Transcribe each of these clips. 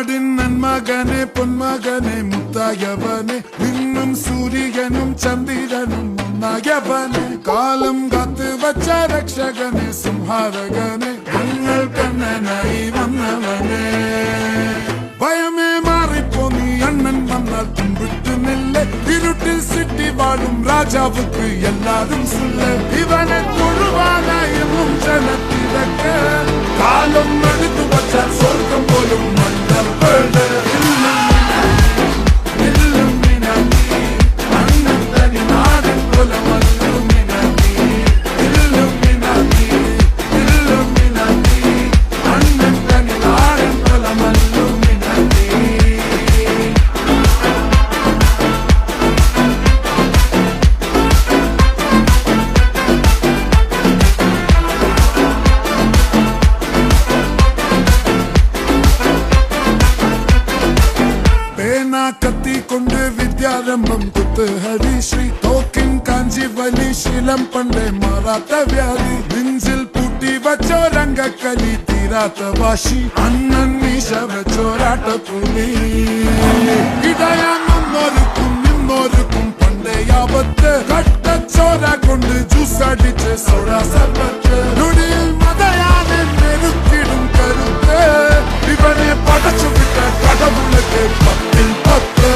നാടിൻ നന്മകനെ പൊന്മകനെ മുത്തായവനെ നിന്നും സൂര്യനും ചന്ദ്രനും ഒന്നായവനെ കാലം കാത്ത് വച്ച രക്ഷകനെ സംഹാരകനെ ഞങ്ങൾ കണ്ണനായി വന്നവനെ ഭയമേ മാറിപ്പോ നീ അണ്ണൻ വന്നാൽ തുമ്പിട്ട് നില്ല ഇരുട്ടിൽ സിറ്റി വാഴും രാജാവുക്ക് എല്ലാരും സുല്ല ഇവനെ തൊഴുവാനായും ജനത്തിരക്ക് കാലം എടുത്തു വച്ചാൽ സ്വർഗം പോലും മണ്ണപ്പേട് കത്തി കൊണ്ട് വിദ്യാരംഭം കുത്ത് ഹരിശ്രീ തോക്കിൻ കാഞ്ചി വലി ശീലം പണ്ടേ മാറാത്ത വ്യാധി നെഞ്ചിൽ പൂട്ടി വച്ചോരംഗക്കലി തീരാത്ത വാശി അണ്ണൻ മീശ വെച്ചോരാട്ട പുലി ഇടയാന്നൊരുക്കും നിന്നൊരുക്കും പണ്ടേ ആപത്ത് കട്ടച്ചോര കൊണ്ട് ജ്യൂസ് അടിച്ച് സോഡ സർബത്ത് നൊടിയിൽ മതയാനെ നെരുക്കിടും കരുത്ത് ഇവനെ പടച്ചു വിട്ട കടവുളക്ക് പത്തിൽ പത്ത്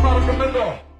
Marco Melo.